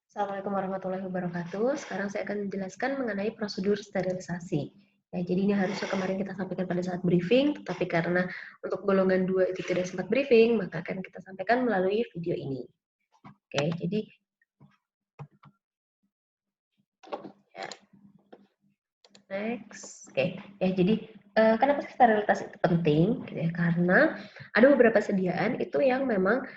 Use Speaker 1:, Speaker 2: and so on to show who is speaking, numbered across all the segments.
Speaker 1: Assalamualaikum warahmatullahi wabarakatuh. Sekarang saya akan menjelaskan mengenai prosedur sterilisasi. Ya, jadi ini harusnya kemarin kita sampaikan pada saat briefing, tetapi karena untuk golongan 2 itu tidak sempat briefing, maka akan kita sampaikan melalui video ini. Oke, jadi ya, next. Oke, ya jadi kenapa sterilitas itu penting? Gitu ya, karena ada beberapa sediaan itu yang memang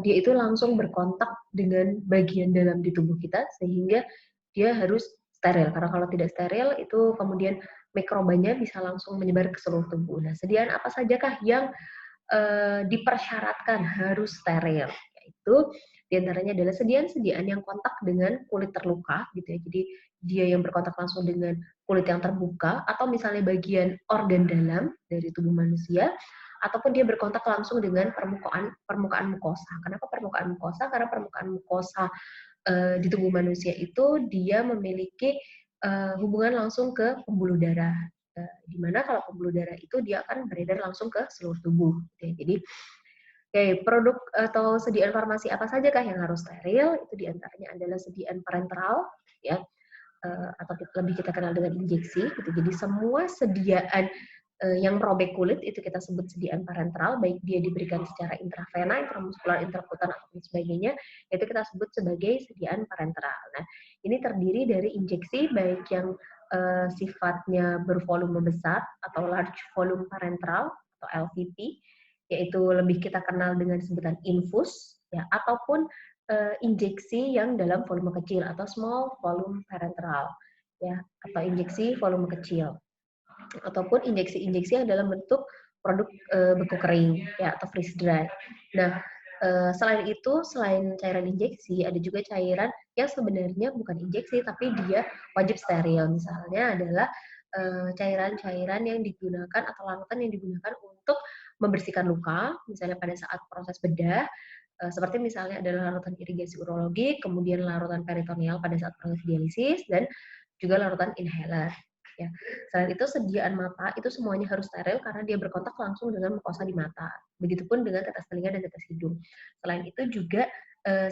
Speaker 1: dia itu langsung berkontak dengan bagian dalam di tubuh kita sehingga dia harus steril. Karena kalau tidak steril itu kemudian mikrobanya bisa langsung menyebar ke seluruh tubuh. Nah, sediaan apa sajakah yang dipersyaratkan harus steril? Yaitu diantaranya adalah sediaan-sediaan yang kontak dengan kulit terluka, gitu ya. Jadi dia yang berkontak langsung dengan kulit yang terbuka atau misalnya bagian organ dalam dari tubuh manusia ataupun dia berkontak langsung dengan permukaan mukosa. Kenapa permukaan mukosa? Karena permukaan mukosa di tubuh manusia itu dia memiliki hubungan langsung ke pembuluh darah. Di mana kalau pembuluh darah itu dia akan beredar langsung ke seluruh tubuh. Jadi, produk atau sediaan farmasi apa saja kah yang harus steril? Itu diantaranya adalah sediaan parenteral, ya, atau lebih kita kenal dengan injeksi. Gitu. Jadi semua sediaan yang merobek kulit itu kita sebut sediaan parenteral, baik dia diberikan secara intravena, intramuskular, intrakutan atau sebagainya, itu kita sebut sebagai sediaan parenteral. Nah, ini terdiri dari injeksi baik yang sifatnya bervolume besar atau large volume parenteral atau LVP, yaitu lebih kita kenal dengan sebutan infus, ya, ataupun injeksi yang dalam volume kecil atau small volume parenteral, ya, atau injeksi volume kecil ataupun injeksi-injeksi yang dalam bentuk produk beku kering ya atau freeze dry. Nah, selain itu, selain cairan injeksi, ada juga cairan yang sebenarnya bukan injeksi tapi dia wajib steril. Misalnya adalah cairan-cairan yang digunakan atau larutan yang digunakan untuk membersihkan luka, misalnya pada saat proses bedah, seperti misalnya adalah larutan irigasi urologi, kemudian larutan peritoneal pada saat proses dialisis, dan juga larutan inhaler. Ya. Selain itu, sediaan mata itu semuanya harus steril karena dia berkontak langsung dengan mukosa di mata. Begitupun dengan tetes telinga dan tetes hidung. Selain itu juga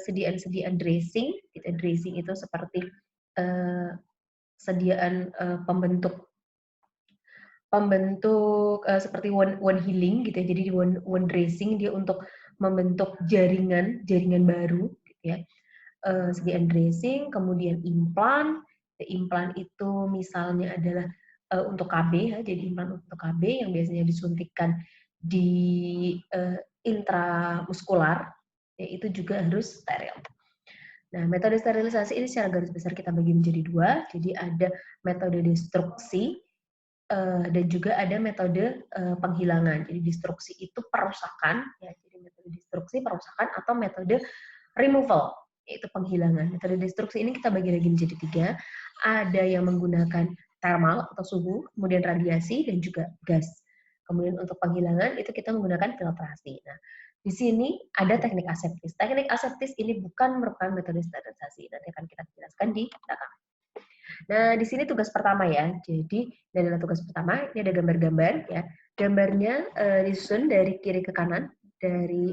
Speaker 1: sediaan-sediaan dressing, gitu. Dressing itu seperti sediaan pembentuk seperti one healing gitu ya. Jadi di one dressing dia untuk membentuk jaringan baru gitu ya. Sediaan dressing, kemudian implan. Implan itu misalnya adalah untuk KB ya, jadi implan untuk KB yang biasanya disuntikkan di intramuskular, ya itu juga harus steril. Nah, metode sterilisasi ini secara garis besar kita bagi menjadi dua. Jadi ada metode destruksi dan juga ada metode penghilangan. Jadi destruksi itu perusakan, ya. Jadi metode destruksi perusakan atau metode removal, yaitu penghilangan. Metode destruksi ini kita bagi lagi menjadi tiga. Ada yang menggunakan thermal atau suhu, kemudian radiasi, dan juga gas. Kemudian untuk penghilangan itu kita menggunakan filtrasi. Nah, di sini ada teknik aseptis. Teknik aseptis ini bukan merupakan metode sterilisasi. Nanti akan kita jelaskan di belakang. Nah, di sini tugas pertama ya. Jadi, ini adalah tugas pertama. Ini ada gambar-gambar ya. Gambarnya disusun dari kiri ke kanan, dari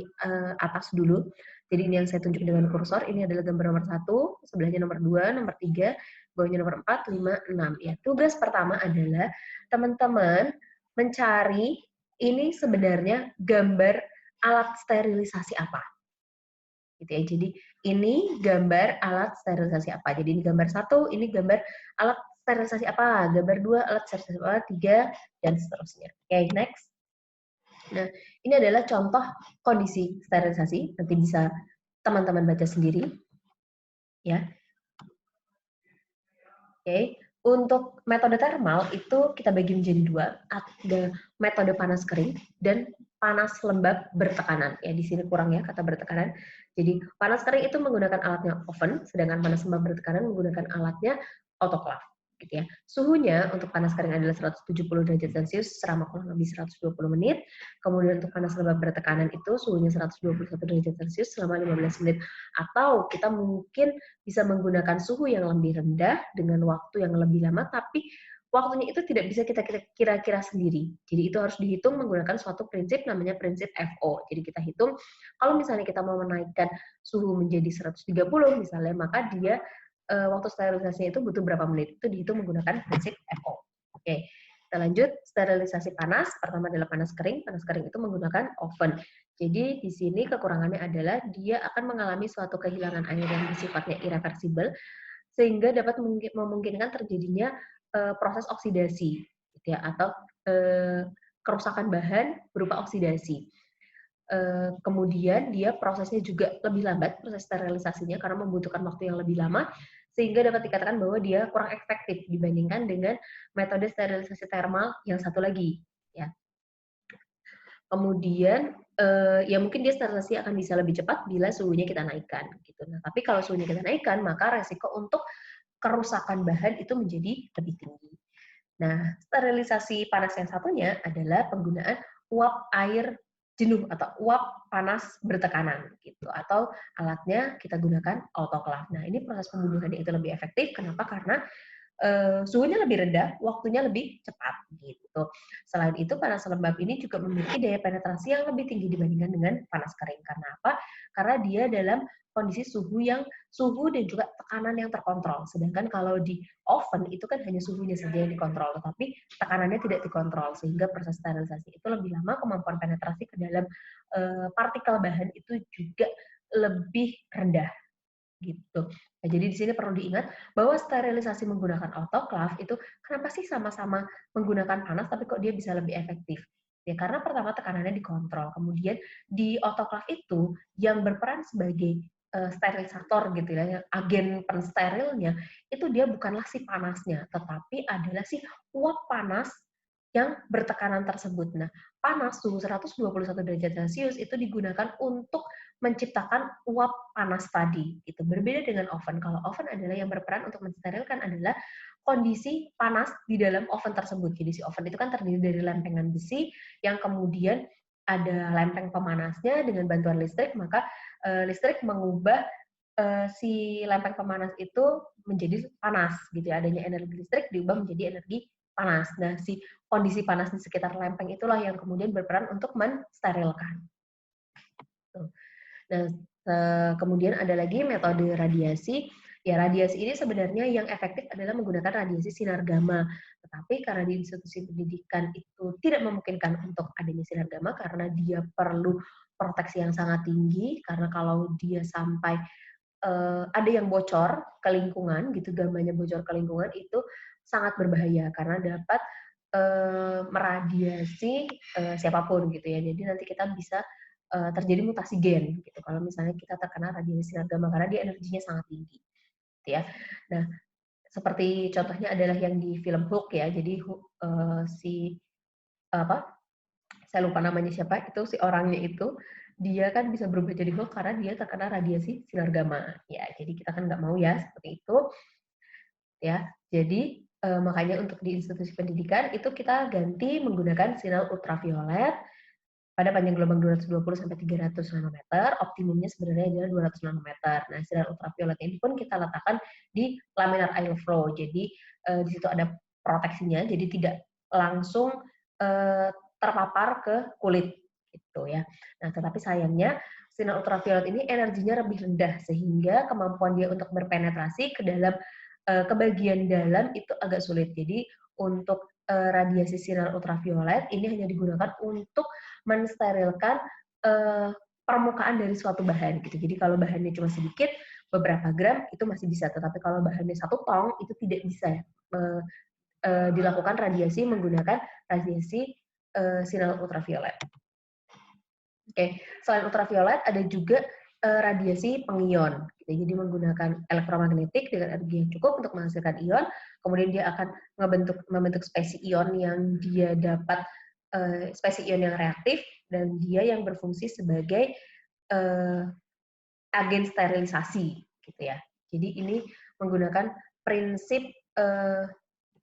Speaker 1: atas dulu. Jadi ini yang saya tunjuk dengan kursor. Ini adalah gambar nomor 1, sebelahnya nomor 2, nomor 3, bawahnya nomor 4, 5, 6. Ya, tugas pertama adalah teman-teman mencari ini sebenarnya gambar alat sterilisasi apa. Gitu ya. Jadi ini gambar alat sterilisasi apa. Jadi ini gambar 1, ini gambar alat sterilisasi apa. Gambar 2, alat sterilisasi apa, 3, dan seterusnya. Oke, next. Nah, ini adalah contoh kondisi sterilisasi. Nanti bisa teman-teman baca sendiri. Ya. Oke, untuk metode thermal itu kita bagi menjadi dua, ada metode panas kering dan panas lembab bertekanan. Ya, di sini kurang ya kata bertekanan. Jadi panas kering itu menggunakan alatnya oven, sedangkan panas lembab bertekanan menggunakan alatnya autoclave. Gitu ya. Suhunya untuk panas kering adalah 170 derajat Celcius selama kurang lebih 120 menit. Kemudian untuk panas lembab bertekanan itu suhunya 121 derajat Celcius selama 15 menit. Atau kita mungkin bisa menggunakan suhu yang lebih rendah dengan waktu yang lebih lama, tapi waktunya itu tidak bisa kita kira-kira sendiri. Jadi itu harus dihitung menggunakan suatu prinsip namanya prinsip FO. Jadi kita hitung kalau misalnya kita mau menaikkan suhu menjadi 130 misalnya, maka dia waktu sterilisasinya itu butuh berapa menit. Itu dihitung menggunakan prinsip FO. Oke. Kita lanjut, sterilisasi panas. Pertama adalah panas kering. Panas kering itu menggunakan oven. Jadi di sini kekurangannya adalah dia akan mengalami suatu kehilangan air yang sifatnya irreversibel, sehingga dapat memungkinkan terjadinya proses oksidasi, gitu ya, atau kerusakan bahan berupa oksidasi. Kemudian dia prosesnya juga lebih lambat, proses sterilisasinya, karena membutuhkan waktu yang lebih lama, sehingga dapat dikatakan bahwa dia kurang efektif dibandingkan dengan metode sterilisasi termal yang satu lagi. Ya. Kemudian ya mungkin dia sterilisasi akan bisa lebih cepat bila suhunya kita naikkan. Gitu. Nah, tapi kalau suhunya kita naikkan, maka resiko untuk kerusakan bahan itu menjadi lebih tinggi. Nah, sterilisasi panas yang satunya adalah penggunaan uap air jenuh atau uap panas bertekanan gitu, atau alatnya kita gunakan autoclave. Nah, ini proses pembunuhannya itu lebih efektif. Kenapa? Karena suhunya lebih rendah, waktunya lebih cepat gitu. Selain itu, panas lembab ini juga memiliki daya penetrasi yang lebih tinggi dibandingkan dengan panas kering. Karena apa? Karena dia dalam kondisi suhu dan juga tekanan yang terkontrol. Sedangkan kalau di oven itu kan hanya suhunya saja yang dikontrol, tetapi tekanannya tidak dikontrol, sehingga proses sterilisasi itu lebih lama, kemampuan penetrasi ke dalam partikel bahan itu juga lebih rendah gitu. Nah, jadi di sini perlu diingat bahwa sterilisasi menggunakan autoclave itu kenapa sih sama-sama menggunakan panas tapi kok dia bisa lebih efektif? Ya karena pertama tekanannya dikontrol. Kemudian di autoclave itu yang berperan sebagai sterilisator gitu ya, agen pensterilnya itu dia bukanlah si panasnya, tetapi adalah si uap panas yang bertekanan tersebut. Nah, panas suhu 121 derajat Celcius itu digunakan untuk menciptakan uap panas tadi. Itu berbeda dengan oven. Kalau oven adalah yang berperan untuk mensterilkan adalah kondisi panas di dalam oven tersebut. Jadi si oven itu kan terdiri dari lempengan besi yang kemudian ada lempeng pemanasnya dengan bantuan listrik, maka listrik mengubah si lempeng pemanas itu menjadi panas gitu ya. Adanya energi listrik diubah menjadi energi panas. Nah, si kondisi panas di sekitar lempeng itulah yang kemudian berperan untuk mensterilkan. Nah, kemudian ada lagi metode radiasi. Ya, radiasi ini sebenarnya yang efektif adalah menggunakan radiasi sinar gamma. Tetapi karena di institusi pendidikan itu tidak memungkinkan untuk adanya sinar gamma karena dia perlu proteksi yang sangat tinggi, karena kalau dia sampai ada yang bocor ke lingkungan, gitu, gamanya bocor ke lingkungan, itu sangat berbahaya karena dapat meradiasi siapapun gitu ya. Jadi nanti kita bisa terjadi mutasi gen gitu kalau misalnya kita terkena radiasi sinar gamma karena dia energinya sangat tinggi gitu ya. Nah, seperti contohnya adalah yang di film Hook ya. Jadi si apa? Saya lupa namanya siapa, itu si orangnya itu dia kan bisa berubah jadi Hulk karena dia terkena radiasi sinar gamma. Ya, jadi kita kan nggak mau ya seperti itu ya. Jadi makanya untuk di institusi pendidikan itu kita ganti menggunakan sinar ultraviolet pada panjang gelombang 220 sampai 300 nanometer, optimumnya sebenarnya adalah 200 nanometer. Nah, sinar ultraviolet ini pun kita letakkan di laminar airflow. Jadi di situ ada proteksinya, jadi tidak langsung terpapar ke kulit gitu ya. Nah, tetapi sayangnya sinar ultraviolet ini energinya lebih rendah sehingga kemampuan dia untuk berpenetrasi ke dalam ke bagian dalam itu agak sulit. Jadi untuk radiasi sinar ultraviolet ini hanya digunakan untuk mensterilkan permukaan dari suatu bahan gitu. Jadi kalau bahannya cuma sedikit, beberapa gram itu masih bisa. Tetapi kalau bahannya 1 tong itu tidak bisa dilakukan radiasi menggunakan radiasi sinar ultraviolet. Oke, selain ultraviolet ada juga radiasi pengion. Gitu. Jadi menggunakan elektromagnetik dengan energi yang cukup untuk menghasilkan ion, kemudian dia akan membentuk spesies ion yang dia dapat spesies ion yang reaktif dan dia yang berfungsi sebagai agen sterilisasi, gitu ya. Jadi ini menggunakan prinsip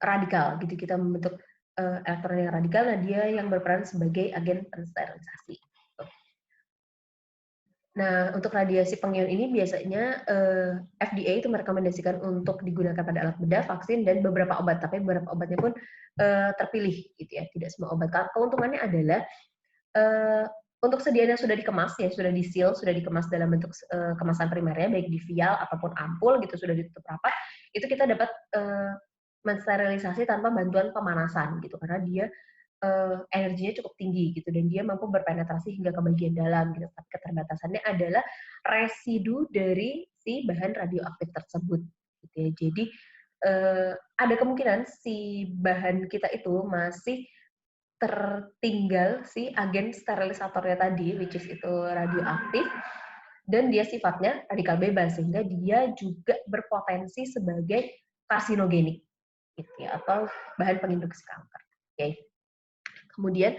Speaker 1: radikal, gitu. Kita membentuk elektron yang radikal, dan dia yang berperan sebagai agen sterilisasi. Nah, untuk radiasi pengion ini biasanya FDA itu merekomendasikan untuk digunakan pada alat bedah, vaksin, dan beberapa obat. Tapi beberapa obatnya pun terpilih, gitu ya. Tidak semua obat. Keuntungannya adalah untuk sediaan yang sudah dikemas, ya sudah di-seal, sudah dikemas dalam bentuk kemasan primernya, baik di vial ataupun ampul, gitu sudah ditutup rapat, itu kita dapat mensterilisasi tanpa bantuan pemanasan, gitu. Karena dia energinya cukup tinggi gitu dan dia mampu berpenetrasi hingga ke bagian dalam gitu. Tapi keterbatasannya adalah residu dari si bahan radioaktif tersebut gitu ya. Jadi ada kemungkinan si bahan kita itu masih tertinggal si agen sterilisatornya tadi, which is itu radioaktif, dan dia sifatnya radikal bebas sehingga dia juga berpotensi sebagai karsinogenik gitu ya, atau bahan penginduksi kanker. Oke. Kemudian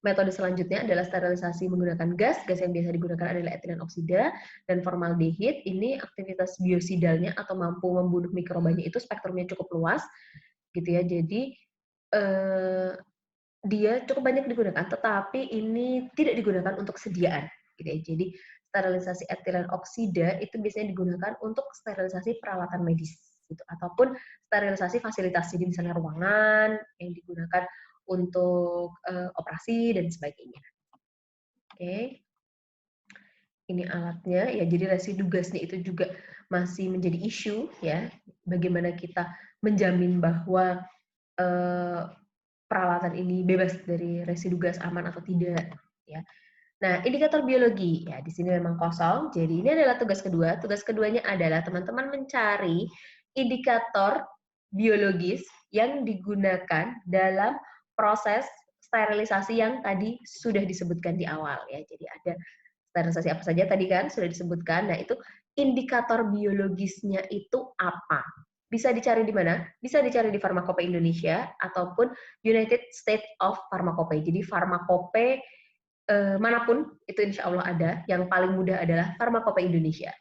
Speaker 1: metode selanjutnya adalah sterilisasi menggunakan gas. Gas yang biasa digunakan adalah etilen oksida dan formaldehid. Ini aktivitas biosidalnya atau mampu membunuh mikrobanya itu spektrumnya cukup luas, gitu ya. Jadi dia cukup banyak digunakan, tetapi ini tidak digunakan untuk sediaan, gitu ya. Jadi sterilisasi etilen oksida itu biasanya digunakan untuk sterilisasi peralatan medis, gitu, ataupun sterilisasi fasilitas. Jadi misalnya ruangan yang digunakan untuk operasi dan sebagainya. Oke, ini alatnya ya. Jadi residu gasnya itu juga masih menjadi isu ya. Bagaimana kita menjamin bahwa peralatan ini bebas dari residu gas, aman atau tidak ya. Nah, indikator biologi ya di sini memang kosong. Jadi ini adalah tugas kedua. Tugas keduanya adalah teman-teman mencari indikator biologis yang digunakan dalam proses sterilisasi yang tadi sudah disebutkan di awal ya. Jadi ada sterilisasi apa saja tadi kan sudah disebutkan. Nah, itu indikator biologisnya itu apa? Bisa dicari di mana? Bisa dicari di Farmakope Indonesia ataupun United States of Pharmacope. Jadi Farmakope manapun itu insya Allah ada. Yang paling mudah adalah Farmakope Indonesia.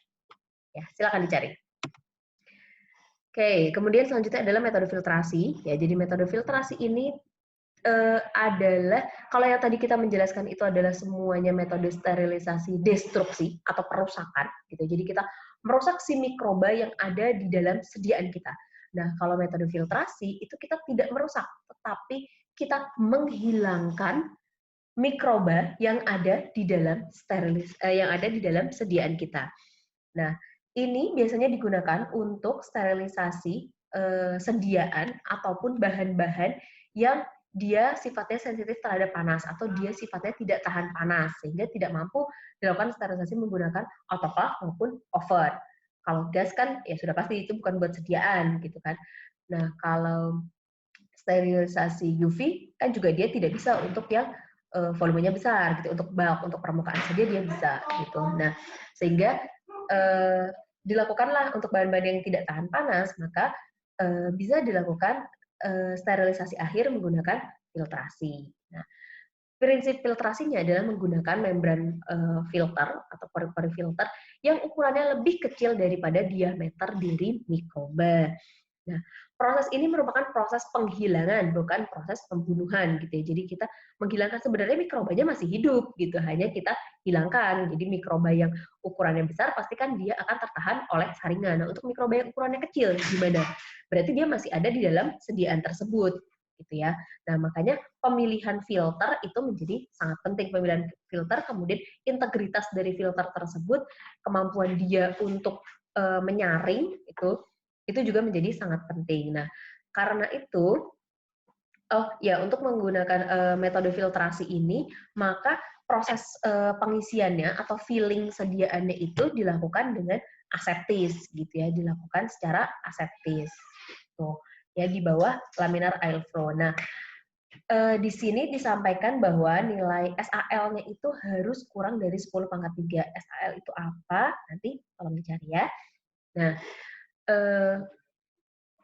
Speaker 1: Ya, silakan dicari. Oke, kemudian selanjutnya adalah metode filtrasi. Ya, jadi metode filtrasi ini adalah kalau yang tadi kita menjelaskan itu adalah semuanya metode sterilisasi destruksi atau perusakan gitu. Jadi kita merusak si mikroba yang ada di dalam sediaan kita. Nah, kalau metode filtrasi itu kita tidak merusak, tetapi kita menghilangkan mikroba yang ada di dalam yang ada di dalam sediaan kita. Nah, ini biasanya digunakan untuk sterilisasi sediaan ataupun bahan-bahan yang dia sifatnya sensitif terhadap panas atau dia sifatnya tidak tahan panas sehingga tidak mampu dilakukan sterilisasi menggunakan autoclave maupun oven. Kalau gas kan ya sudah pasti itu bukan buat sediaan gitu kan. Nah, kalau sterilisasi UV kan juga dia tidak bisa untuk yang volumenya besar gitu, untuk bulk, untuk permukaan saja dia bisa gitu. Nah, sehingga dilakukanlah untuk bahan-bahan yang tidak tahan panas, maka bisa dilakukan sterilisasi akhir menggunakan filtrasi. Nah, prinsip filtrasinya adalah menggunakan membran filter atau pori-pori filter yang ukurannya lebih kecil daripada diameter dari mikroba. Nah, proses ini merupakan proses penghilangan, bukan proses pembunuhan gitu ya. Jadi kita menghilangkan sebenarnya mikrobanya masih hidup gitu, hanya kita hilangkan. Jadi mikroba yang ukurannya besar pastikan dia akan tertahan oleh saringan. Nah, untuk mikroba yang ukurannya kecil gimana? Berarti dia masih ada di dalam sediaan tersebut gitu ya. Nah, makanya pemilihan filter itu menjadi sangat penting. Pemilihan filter, kemudian integritas dari filter tersebut, kemampuan dia untuk menyaring itu juga menjadi sangat penting. Nah, karena itu, untuk menggunakan metode filtrasi ini, maka proses pengisiannya atau filling sediaannya itu dilakukan dengan aseptis, gitu ya, dilakukan secara aseptis. Tuh, ya di bawah laminar airflow. Nah, di sini disampaikan bahwa nilai SAL-nya itu harus kurang dari 10 pangkat 3. SAL itu apa? Nanti tolong dicari ya. Nah,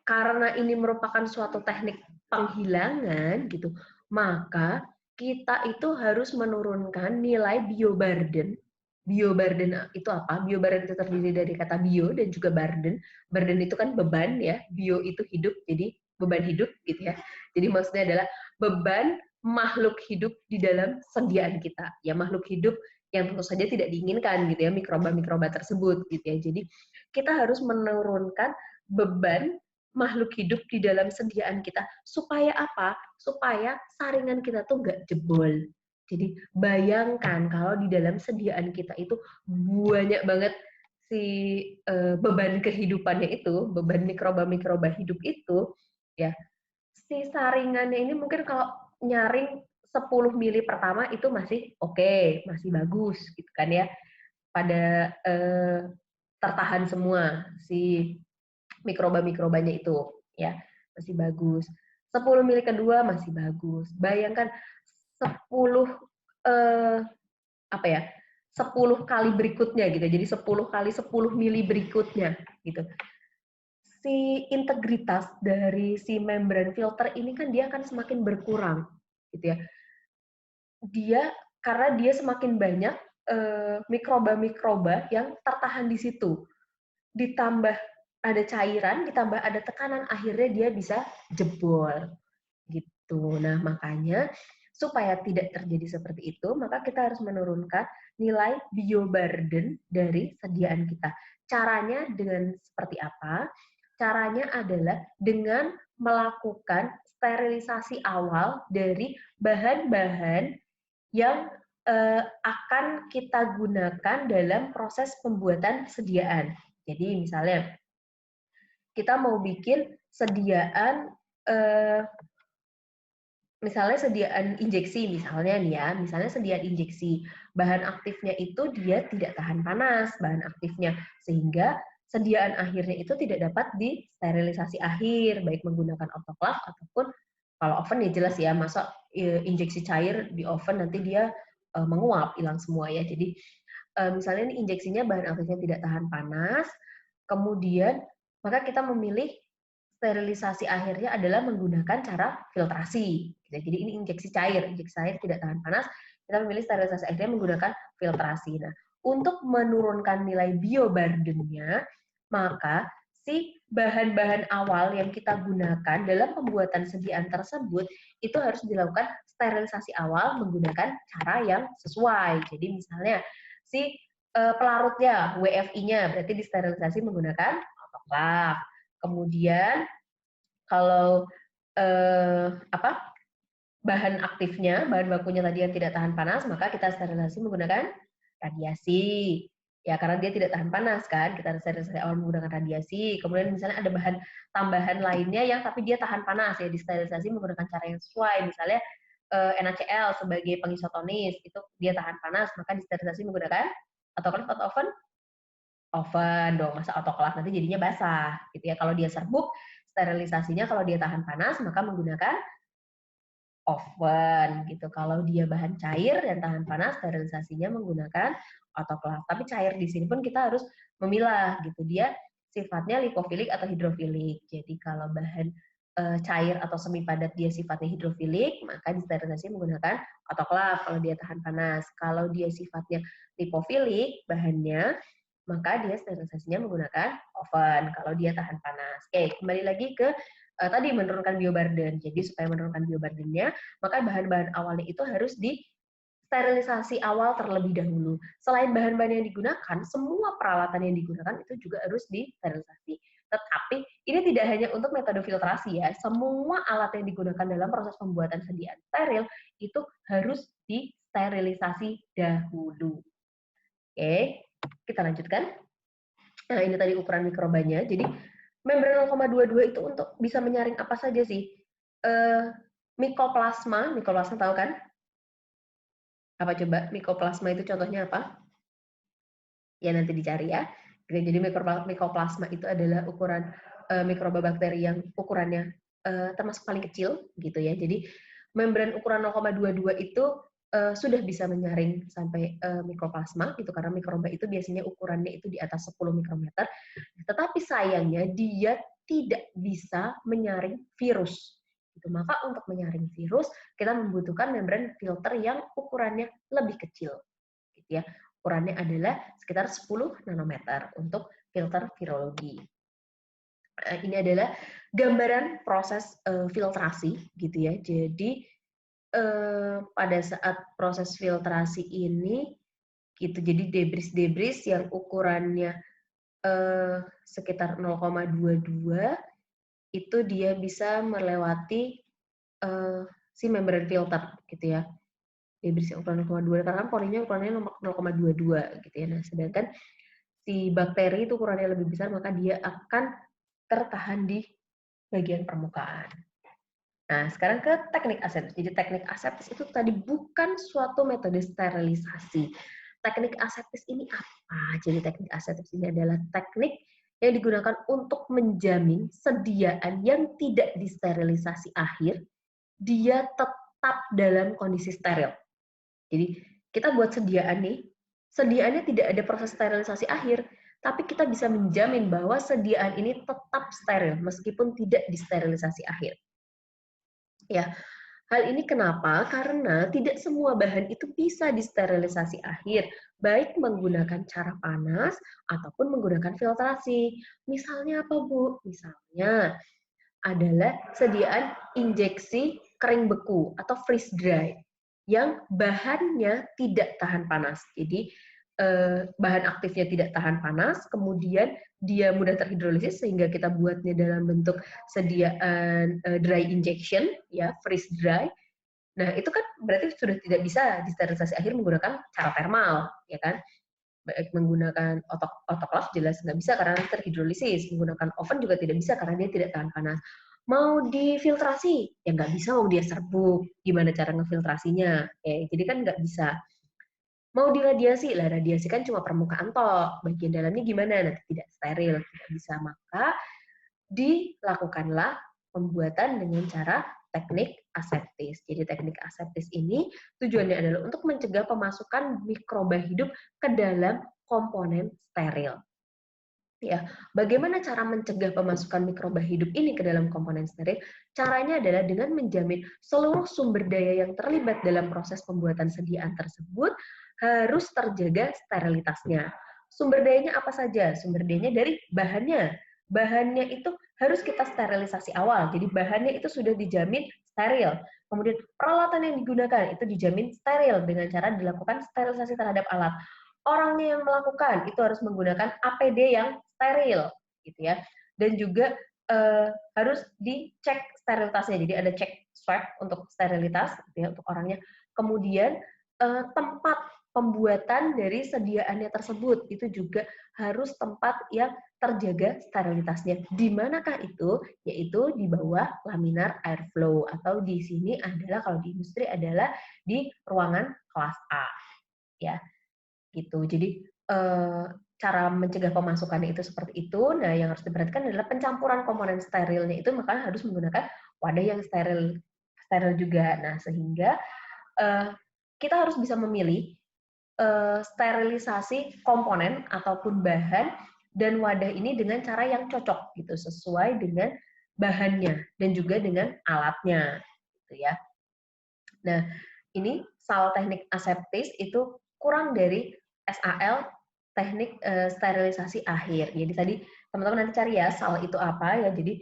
Speaker 1: karena ini merupakan suatu teknik penghilangan gitu, maka kita itu harus menurunkan nilai bioburden. Bioburden itu apa? Bioburden itu terdiri dari kata bio dan juga burden. Burden itu kan beban ya, bio itu hidup, jadi beban hidup gitu ya. Jadi maksudnya adalah beban makhluk hidup di dalam sediaan kita. Ya makhluk hidup yang tentu saja tidak diinginkan gitu ya, mikroba-mikroba tersebut gitu ya. Jadi kita harus menurunkan beban makhluk hidup di dalam sediaan kita. Supaya apa? Supaya saringan kita tuh nggak jebol. Jadi bayangkan kalau di dalam sediaan kita itu banyak banget si beban kehidupannya itu, beban mikroba-mikroba hidup itu, ya si saringannya ini mungkin kalau nyaring 10 mili pertama itu masih oke, masih bagus gitu kan ya. Pada tertahan semua si mikroba-mikrobanya itu ya, masih bagus. 10 mili kedua masih bagus. Bayangkan 10 apa ya? 10 kali berikutnya gitu. Jadi 10 kali 10 mili berikutnya gitu. Si integritas dari si membran filter ini kan dia akan semakin berkurang gitu ya. Karena dia semakin banyak mikroba-mikroba yang tertahan di situ. Ditambah ada cairan, ditambah ada tekanan, akhirnya dia bisa jebol gitu. Nah, makanya supaya tidak terjadi seperti itu, maka kita harus menurunkan nilai bioburden dari sediaan kita. Caranya dengan seperti apa? Caranya adalah dengan melakukan sterilisasi awal dari bahan-bahan yang akan kita gunakan dalam proses pembuatan sediaan. Jadi misalnya kita mau bikin sediaan misalnya sediaan injeksi misalnya nih ya, misalnya sediaan injeksi, bahan aktifnya itu dia tidak tahan panas, bahan aktifnya, sehingga sediaan akhirnya itu tidak dapat disterilisasi akhir, baik menggunakan autoclave ataupun kalau oven ya jelas ya, masa injeksi cair di oven nanti dia menguap, hilang semua ya. Jadi misalnya ini injeksinya bahan aktifnya tidak tahan panas, kemudian maka kita memilih sterilisasi akhirnya adalah menggunakan cara filtrasi. Jadi ini injeksi cair tidak tahan panas, kita memilih sterilisasi akhirnya menggunakan filtrasi. Nah, untuk menurunkan nilai bioburden-nya, maka si bahan-bahan awal yang kita gunakan dalam pembuatan sediaan tersebut itu harus dilakukan sterilisasi awal menggunakan cara yang sesuai. Jadi misalnya si pelarutnya, WFI-nya berarti disterilisasi menggunakan autoclave. Kemudian kalau bahan aktifnya, bahan bakunya tadi yang tidak tahan panas, maka kita sterilisasi menggunakan radiasi. Ya, karena dia tidak tahan panas kan, kita sterilisasi awal menggunakan radiasi. Kemudian misalnya ada bahan tambahan lainnya yang tapi dia tahan panas, ya disterilisasi menggunakan cara yang sesuai. Misalnya NaCl sebagai pengisotonis, itu dia tahan panas, maka disterilisasi menggunakan autoclave atau oven? Oven dong, masa autoclave nanti jadinya basah gitu ya. Kalau dia serbuk, sterilisasinya kalau dia tahan panas maka menggunakan oven gitu. Kalau dia bahan cair dan tahan panas, sterilisasinya menggunakan autoclave. Tapi cair di sini pun kita harus memilah gitu. Dia sifatnya lipofilik atau hidrofilik. Jadi kalau bahan cair atau semi padat dia sifatnya hidrofilik, maka disterilisasi menggunakan autoclave kalau dia tahan panas. Kalau dia sifatnya lipofilik bahannya, maka dia sterilisasinya menggunakan oven kalau dia tahan panas. Oke, kembali lagi ke tadi menurunkan bioburden. Jadi supaya menurunkan bioburdennya, maka bahan-bahan awalnya itu harus disterilisasi awal terlebih dahulu. Selain bahan-bahan yang digunakan, semua peralatan yang digunakan itu juga harus disterilisasi. Tetapi ini tidak hanya untuk metode filtrasi ya, semua alat yang digunakan dalam proses pembuatan sediaan steril itu harus disterilisasi dahulu. Oke, kita lanjutkan. Nah, ini tadi ukuran mikrobanya. Jadi, membran 0,22 itu untuk bisa menyaring apa saja sih? Mikoplasma tahu kan? Apa coba? Mikoplasma itu contohnya apa? Ya, nanti dicari ya. Jadi, mikoplasma itu adalah ukuran mikroba bakteri yang ukurannya termasuk paling kecil, gitu ya. Jadi, membran ukuran 0,22 itu sudah bisa menyaring sampai mikroplasma gitu karena mikroba itu biasanya ukurannya itu di atas 10 mikrometer. Tetapi sayangnya dia tidak bisa menyaring virus. Gitu. Maka untuk menyaring virus kita membutuhkan membran filter yang ukurannya lebih kecil. Gitu ya. Ukurannya adalah sekitar 10 nanometer untuk filter virologi. Ini adalah gambaran proses filtrasi gitu ya. Jadi pada saat proses filtrasi ini gitu. Jadi debris-debris yang ukurannya sekitar 0,22 itu dia bisa melewati si membran filter gitu ya. Debris yang ukuran 0,2 karena kan porinya ukurannya 0,22 gitu ya. Nah, sedangkan si bakteri itu ukurannya lebih besar maka dia akan tertahan di bagian permukaan. Nah, sekarang ke teknik aseptis. Jadi teknik aseptis itu tadi bukan suatu metode sterilisasi. Teknik aseptis ini apa? Jadi teknik aseptis ini adalah teknik yang digunakan untuk menjamin sediaan yang tidak disterilisasi akhir, dia tetap dalam kondisi steril. Jadi kita buat sediaan nih, sediaannya tidak ada proses sterilisasi akhir, tapi kita bisa menjamin bahwa sediaan ini tetap steril meskipun tidak disterilisasi akhir. Ya, hal ini kenapa? Karena tidak semua bahan itu bisa disterilisasi akhir, baik menggunakan cara panas ataupun menggunakan filtrasi. Misalnya apa, Bu? Misalnya adalah sediaan injeksi kering beku atau freeze dry yang bahannya tidak tahan panas. Jadi bahan aktifnya tidak tahan panas, kemudian dia mudah terhidrolisis sehingga kita buatnya dalam bentuk sediaan dry injection, ya freeze dry. Nah itu kan berarti sudah tidak bisa disterilisasi akhir menggunakan cara thermal, ya kan? Baik menggunakan otoklaf jelas nggak bisa karena terhidrolisis, menggunakan oven juga tidak bisa karena dia tidak tahan panas. Mau difiltrasi, ya nggak bisa, mau dia serbuk, gimana cara ngefiltrasinya? Jadi kan nggak bisa. Mau diradiasi, lah radiasi kan cuma permukaan toh, bagian dalamnya gimana? Nanti tidak steril, tidak bisa. Maka dilakukanlah pembuatan dengan cara teknik aseptis. Jadi teknik aseptis ini tujuannya adalah untuk mencegah pemasukan mikroba hidup ke dalam komponen steril. Ya, bagaimana cara mencegah pemasukan mikroba hidup ini ke dalam komponen steril? Caranya adalah dengan menjamin seluruh sumber daya yang terlibat dalam proses pembuatan sediaan tersebut harus terjaga sterilitasnya. Sumber dayanya apa saja? Sumber dayanya dari bahannya. Bahannya itu harus kita sterilisasi awal. Jadi bahannya itu sudah dijamin steril. Kemudian peralatan yang digunakan itu dijamin steril dengan cara dilakukan sterilisasi terhadap alat. Orangnya yang melakukan itu harus menggunakan APD yang steril, gitu ya. Dan juga harus dicek sterilitasnya. Jadi ada cek swab untuk sterilitas, gitu ya, untuk orangnya. Kemudian tempat pembuatan dari sediaannya tersebut itu juga harus tempat yang terjaga sterilitasnya. Di manakah itu? Yaitu di bawah laminar airflow atau di sini adalah kalau di industri adalah di ruangan kelas A, ya gitu. Jadi cara mencegah pemasukannya itu seperti itu. Nah, yang harus diperhatikan adalah pencampuran komponen sterilnya itu maka harus menggunakan wadah yang steril steril juga. Nah, sehingga kita harus bisa memilih sterilisasi komponen ataupun bahan dan wadah ini dengan cara yang cocok gitu, sesuai dengan bahannya dan juga dengan alatnya gitu ya. Nah, ini SAL teknik aseptis itu kurang dari SAL teknik sterilisasi akhir. Jadi tadi teman-teman nanti cari ya SAL itu apa ya. Jadi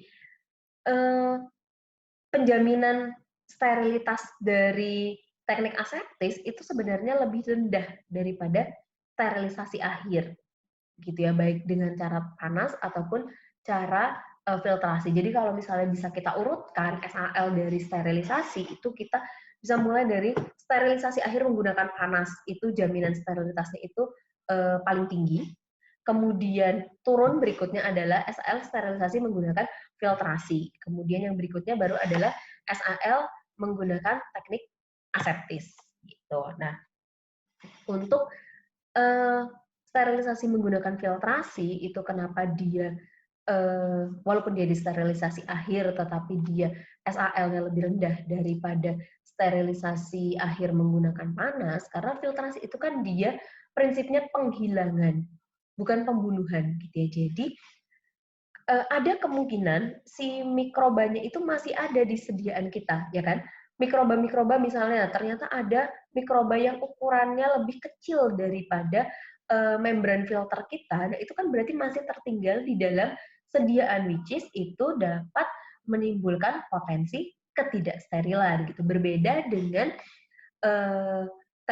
Speaker 1: penjaminan sterilitas dari teknik aseptis itu sebenarnya lebih rendah daripada sterilisasi akhir, gitu ya, baik dengan cara panas ataupun cara filtrasi. Jadi kalau misalnya bisa kita urutkan SAL dari sterilisasi itu kita bisa mulai dari sterilisasi akhir menggunakan panas, itu jaminan sterilitasnya itu paling tinggi. Kemudian turun berikutnya adalah SAL sterilisasi menggunakan filtrasi. Kemudian yang berikutnya baru adalah SAL menggunakan teknik aseptis gitu. Nah, untuk sterilisasi menggunakan filtrasi itu kenapa dia walaupun dia disterilisasi akhir tetapi dia SAL-nya lebih rendah daripada sterilisasi akhir menggunakan panas karena filtrasi itu kan dia prinsipnya penghilangan bukan pembunuhan gitu ya. Jadi ada kemungkinan si mikrobanya itu masih ada di sediaan kita, ya kan? Mikroba-mikroba misalnya, ternyata ada mikroba yang ukurannya lebih kecil daripada membran filter kita, nah itu kan berarti masih tertinggal di dalam sediaan, which is itu dapat menimbulkan potensi ketidaksterilan gitu. Berbeda dengan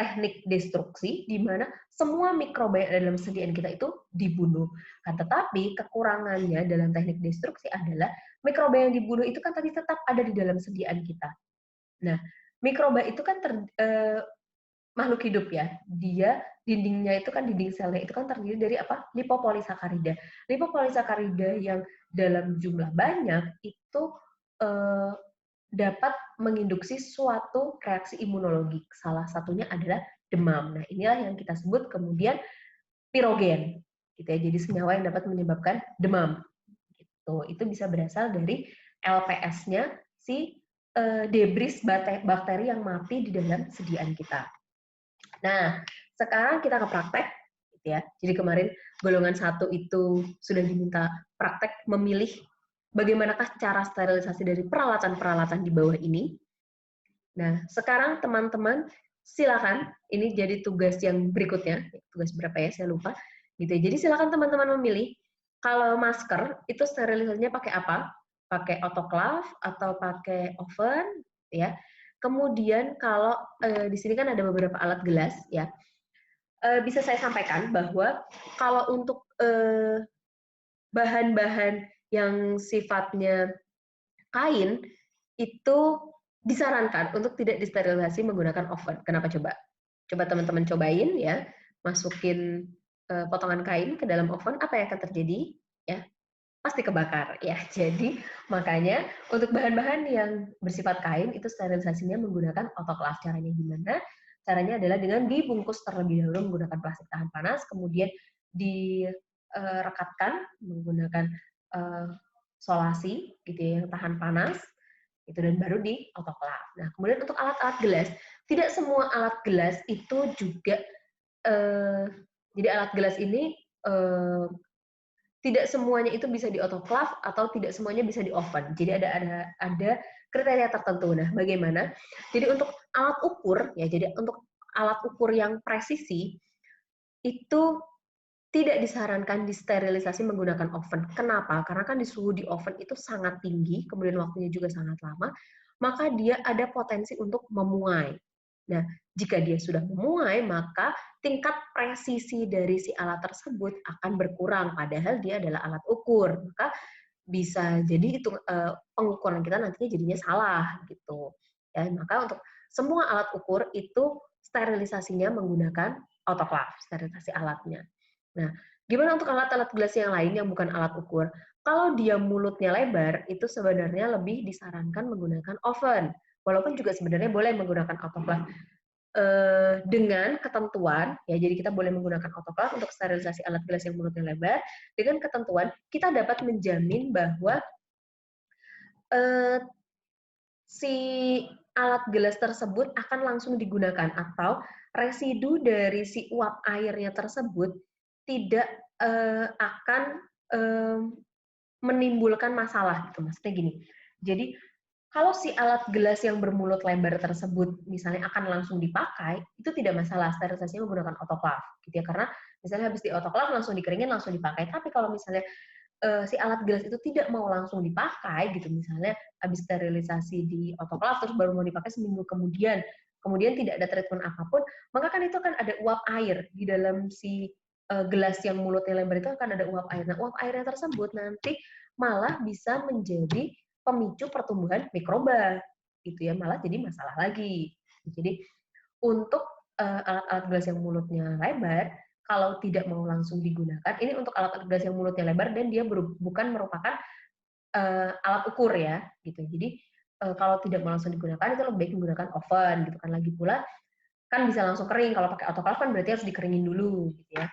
Speaker 1: teknik destruksi di mana semua mikroba yang ada dalam sediaan kita itu dibunuh. Tetapi kekurangannya dalam teknik destruksi adalah mikroba yang dibunuh itu kan tadi tetap ada di dalam sediaan kita. Nah, mikroba itu kan makhluk hidup ya. Dia dindingnya itu kan dinding selnya itu kan terdiri dari apa? Lipopolisakarida. Lipopolisakarida yang dalam jumlah banyak itu eh, dapat menginduksi suatu reaksi imunologi. Salah satunya adalah demam. Nah, inilah yang kita sebut kemudian pirogen. Gitu ya. Jadi senyawa yang dapat menyebabkan demam. Gitu. Itu bisa berasal dari LPS-nya si debris bakteri yang mati di dalam sediaan kita. Nah, sekarang kita ke praktek, gitu ya. Jadi kemarin golongan 1 itu sudah diminta praktek memilih bagaimanakah cara sterilisasi dari peralatan-peralatan di bawah ini. Nah, sekarang teman-teman silakan, ini jadi tugas yang berikutnya, tugas berapa ya, saya lupa. Gitu ya. Jadi silakan teman-teman memilih, kalau masker itu sterilisasinya pakai apa? Pakai autoclave atau pakai oven, ya. Kemudian kalau di sini kan ada beberapa alat gelas, ya. Bisa saya sampaikan bahwa kalau untuk bahan-bahan yang sifatnya kain itu disarankan untuk tidak disterilisasi menggunakan oven. Kenapa coba? Coba teman-teman cobain ya, masukin potongan kain ke dalam oven, apa yang akan terjadi? Ya, pasti kebakar ya. Jadi makanya untuk bahan-bahan yang bersifat kain itu sterilisasinya menggunakan autoclave. Caranya gimana? Caranya adalah dengan dibungkus terlebih dahulu menggunakan plastik tahan panas, kemudian direkatkan menggunakan solasi gitu ya, yang tahan panas itu, dan baru di autoclave. Nah, kemudian untuk alat-alat gelas, tidak semua alat gelas itu juga jadi alat gelas ini tidak semuanya itu bisa di autoclave atau tidak semuanya bisa di oven. Jadi ada kriteria tertentu. Nah, bagaimana? Jadi untuk alat ukur ya, jadi untuk alat ukur yang presisi itu tidak disarankan disterilisasi menggunakan oven. Kenapa? Karena kan di suhu di oven itu sangat tinggi, kemudian waktunya juga sangat lama, maka dia ada potensi untuk memuai. Nah, jika dia sudah memuai, maka tingkat presisi dari si alat tersebut akan berkurang, padahal dia adalah alat ukur. Maka bisa jadi itu pengukuran kita nantinya jadinya salah gitu. Ya, maka untuk semua alat ukur itu sterilisasinya menggunakan autoclave, sterilisasi alatnya. Nah, gimana untuk alat-alat gelas yang lain yang bukan alat ukur? Kalau dia mulutnya lebar, itu sebenarnya lebih disarankan menggunakan oven. Walaupun juga sebenarnya boleh menggunakan autoclave dengan ketentuan, ya, jadi kita boleh menggunakan autoclave untuk sterilisasi alat gelas yang mulutnya lebar, dengan ketentuan kita dapat menjamin bahwa si alat gelas tersebut akan langsung digunakan, atau residu dari si uap airnya tersebut tidak akan menimbulkan masalah gitu. Maksudnya gini, jadi kalau si alat gelas yang bermulut lebar tersebut misalnya akan langsung dipakai, itu tidak masalah sterilisasinya menggunakan autoclave gitu ya, karena misalnya habis di autoclave langsung dikeringin langsung dipakai. Tapi kalau misalnya si alat gelas itu tidak mau langsung dipakai gitu, misalnya habis sterilisasi di autoclave terus baru mau dipakai seminggu kemudian tidak ada treatment apapun, maka kan itu akan ada uap air di dalam si gelas yang mulutnya lebar, itu akan ada uap air. Nah, uap airnya tersebut nanti malah bisa menjadi pemicu pertumbuhan mikroba gitu ya, malah jadi masalah lagi. Jadi untuk alat-alat gelas yang mulutnya lebar, kalau tidak mau langsung digunakan, ini untuk alat-alat gelas yang mulutnya lebar dan dia bukan merupakan alat ukur ya, gitu. Jadi kalau tidak mau langsung digunakan, itu lebih baik menggunakan oven gitu kan. Lagi pula kan bisa langsung kering. Kalau pakai autoclave kan berarti harus dikeringin dulu gitu ya.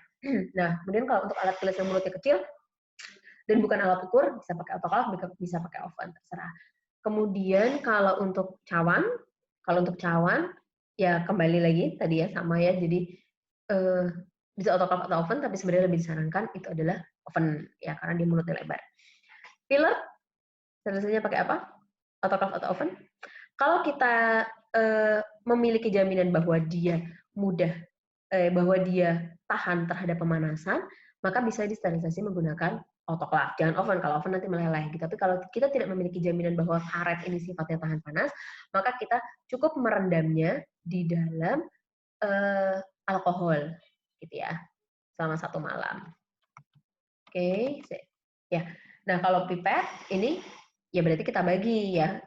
Speaker 1: Nah, kemudian kalau untuk alat gelas yang mulutnya kecil dan bukan alat ukur, bisa pakai autoclave, bisa pakai oven, terserah. Kemudian kalau untuk cawan ya kembali lagi tadi ya sama ya. Jadi bisa autoclave atau oven, tapi sebenarnya lebih disarankan itu adalah oven ya, karena dia mulutnya lebar. Filler selesainya pakai apa? Autoclave atau oven? Kalau kita memiliki jaminan bahwa dia bahwa dia tahan terhadap pemanasan, maka bisa disterilisasi menggunakan autoclave. Jangan oven, kalau oven nanti meleleh gitu. Tapi kalau kita tidak memiliki jaminan bahwa karet ini sifatnya tahan panas, maka kita cukup merendamnya di dalam alkohol, gitu ya, selama 1 malam. Oke, ya. Nah, kalau pipet ini ya berarti kita bagi ya.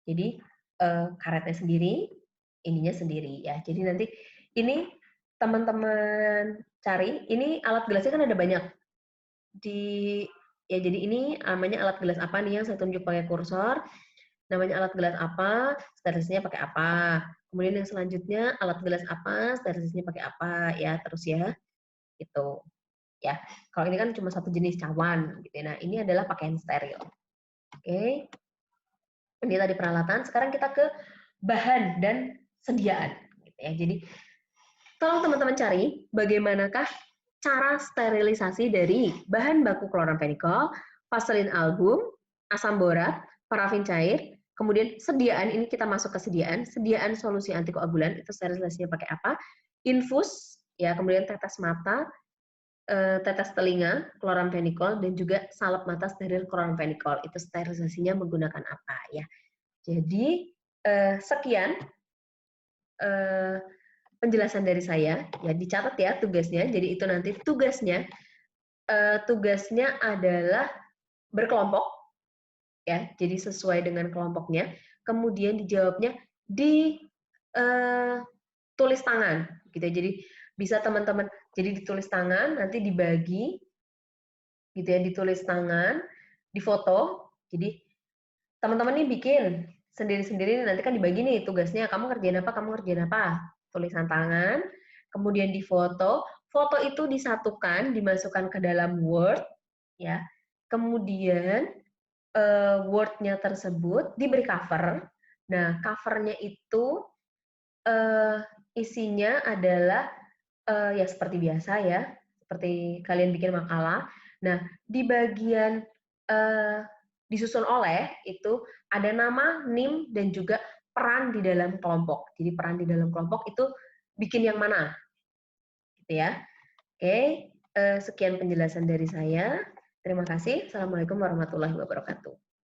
Speaker 1: Jadi karetnya sendiri, ininya sendiri ya. Jadi nanti ini teman-teman cari, ini alat gelasnya kan ada banyak di ya. Jadi ini namanya alat gelas apa nih yang saya tunjuk pakai kursor. Namanya alat gelas apa, sterilisasinya pakai apa. Kemudian yang selanjutnya alat gelas apa, sterilisasinya pakai apa ya, terus ya. Gitu. Ya. Kalau ini kan cuma satu jenis cawan gitu ya. Nah, ini adalah pakaian steril. Oke. Ini tadi peralatan, sekarang kita ke bahan dan sediaan gitu ya. Jadi tolong teman-teman cari bagaimanakah cara sterilisasi dari bahan baku kloramfenikol, vaselin album, asam borat, parafin cair, kemudian sediaan, ini kita masuk ke sediaan solusi antikoagulan, itu sterilisasinya pakai apa? Infus, ya, kemudian tetes mata, tetes telinga, kloramfenikol, dan juga salep mata steril kloramfenikol. Itu sterilisasinya menggunakan apa ya? Jadi sekian penjelasan dari saya. Ya dicatat ya tugasnya. Jadi itu nanti tugasnya adalah berkelompok ya. Jadi sesuai dengan kelompoknya. Kemudian dijawabnya di tulis tangan gitu ya. Jadi bisa teman-teman jadi ditulis tangan, nanti dibagi gitu ya, ditulis tangan, difoto. Jadi teman-teman nih bikin sendiri-sendiri, nanti kan dibagi nih tugasnya, kamu ngerjain apa, kamu ngerjain apa. Tulisan tangan, kemudian difoto, foto itu disatukan, dimasukkan ke dalam Word, ya. Kemudian Word-nya tersebut diberi cover. Nah, covernya itu isinya adalah ya seperti biasa ya, seperti kalian bikin makalah. Nah, di bagian disusun oleh itu ada nama, NIM, dan juga peran di dalam kelompok. Jadi peran di dalam kelompok itu bikin yang mana, gitu ya. Oke, sekian penjelasan dari saya. Terima kasih. Assalamualaikum warahmatullahi wabarakatuh.